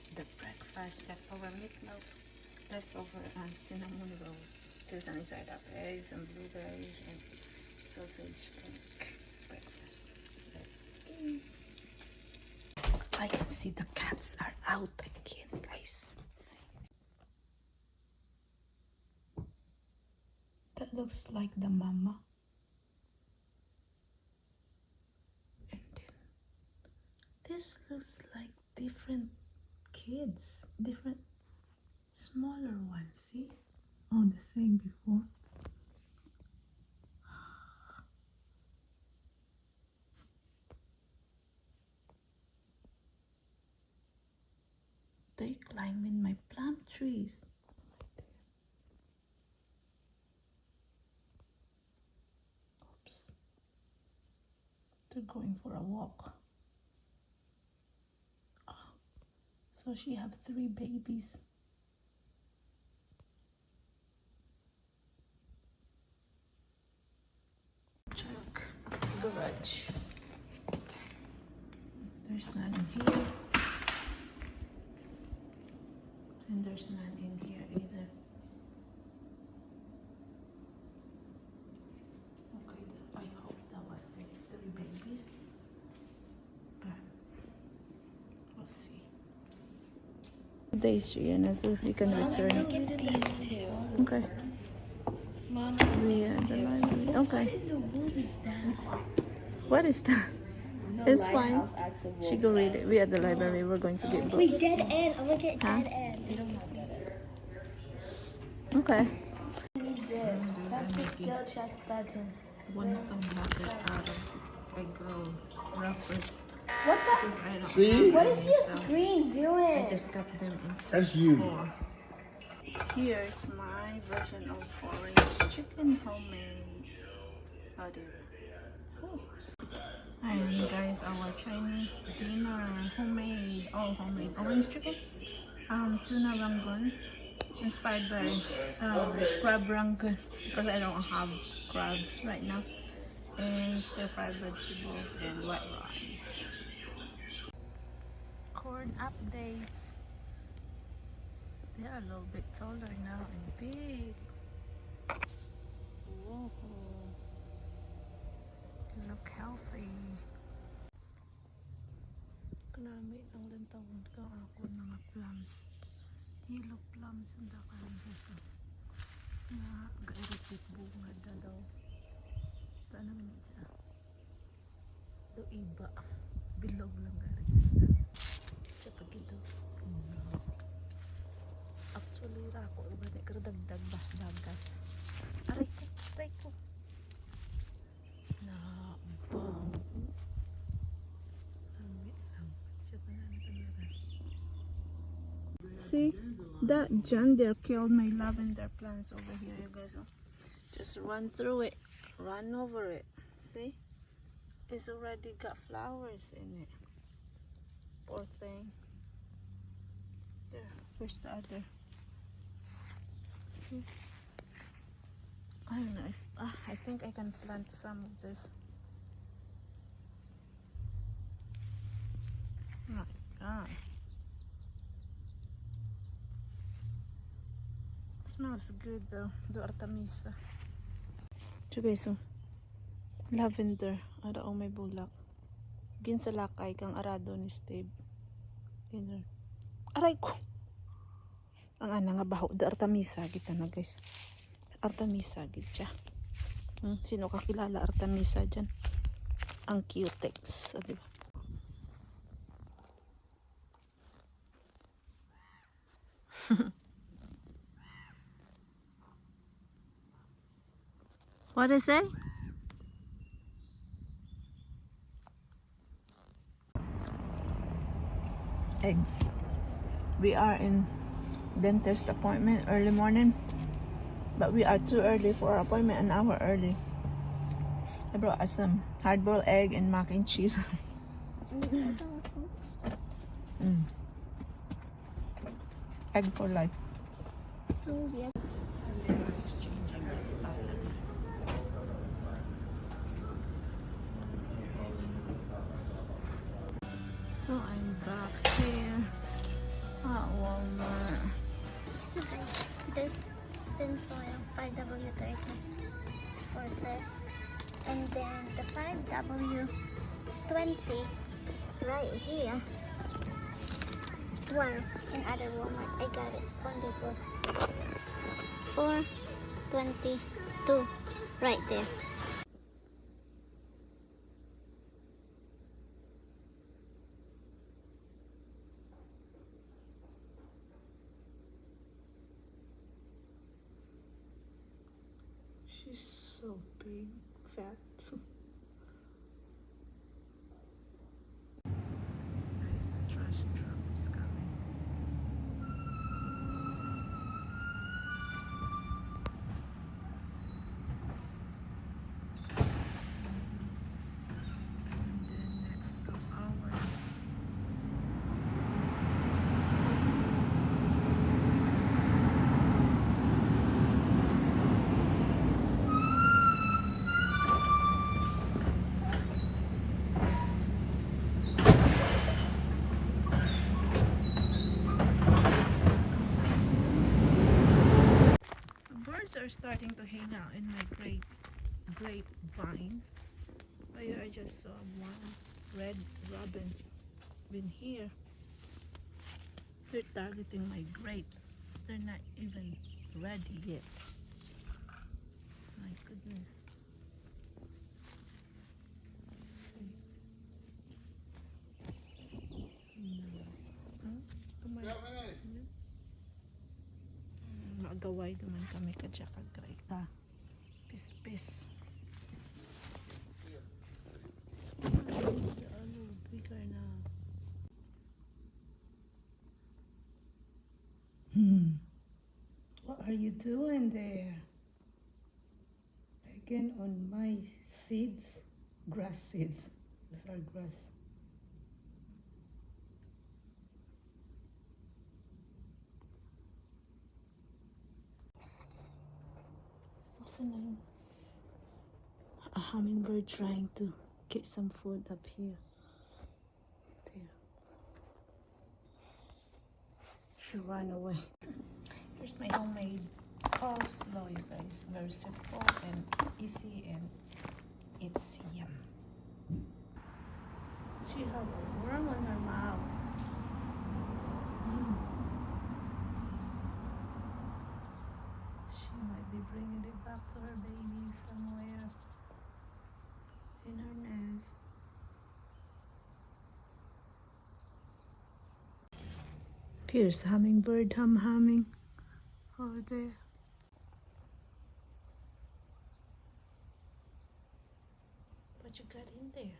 Here's the breakfast: leftover meatloaf, leftover cinnamon rolls. So sunny side up eggs and blueberries and sausage cake breakfast. Let's eat. I can see the cats are out again, guys. That looks like the mama. And then this looks like different kids, different smaller ones. See? Oh, the same before. They climb in my plum trees. Oops. They're going for a walk. Oh, so she have 3 babies. Check garage. There's none in here. And there's none in here either. Okay, I hope that was it. 3 babies. But we'll see. Days, Gianna, so we can return. Look at these two. Okay. Mom, We are the library. Okay. what in the world is that? What is that? No It's fine. lighthouse at the She wolves go read end. it. We at the library. We're going to get Wait, books. dead end. I'm gonna get Huh? dead end. They don't have dead end. Okay. I need this. That's the skill check button. One of them is out of egg roll wrappers. What the? Because I don't See? have What any, is your so screen doing? I just cut them into That's you. 4. Here's my version of orange chicken homemade. Oh dear. Cool. And guys, our Chinese dinner homemade, all homemade orange chicken, tuna rangoon, inspired by crab rangoon because I don't have crabs right now, and stir fried vegetables and white rice. Corn updates. They are a little bit taller now and big. Whoa. Look healthy. Kanami ang lantawon ka ako mga plums. Yellow plums ang dakalan dito. Na ga-irritate bunga da daw. Taan naman niya. Do iba. Bilog lang ga-irritate. Siya pag ito. Actually, rako. Iba na ikardagdag ba? Dagat. Aray ko. Aray ko. See, that John Deere killed my lavender plants over here, you guys. Just run through it, run over it. See, it's already got flowers in it. Poor thing. There, where's the other? See, I don't know if I think I can plant some of this. My God. Smells good though, the artemisa. So guys, so, lavender, ada o may bulak. Ginsalakay kang arado ni Steve. Dinner. Aray ko! Ang ana nga baho, the artemisa, kita na guys. Artemisa, gitya. Sino kakilala artemisa dyan? Ang cutex, diba? What is it? Egg. We are in dentist appointment early morning, but we are too early for our appointment, an hour early. I brought us some hard-boiled egg and mac and cheese. Egg for life. So yeah. Exchanging this other. So I'm back here Golden Soil 5W30 for this. And then the 5W20 right here. Well, in other Walmart, I got it only for $4.22 right there. She's so big, fat. Guys, the trash truck is coming. And then next 2 hours. The birds are starting to hang out in my grapevines. I just saw one red robin been here. They're targeting my grapes. They're not even ready yet. My goodness. Magaway naman kami kadya kagray ka. Pispis. Bigger na. What are you doing there? Again on my seeds? Grass seeds. Those are grass. What's her name? A hummingbird trying to get some food up here. There. She ran away. Here's my homemade coleslaw, you guys. Very simple and easy, and it's yum. She has a worm on her mouth. She might be bringing it back to her baby somewhere in her nest. Here's hummingbird humming over there. What you got in there?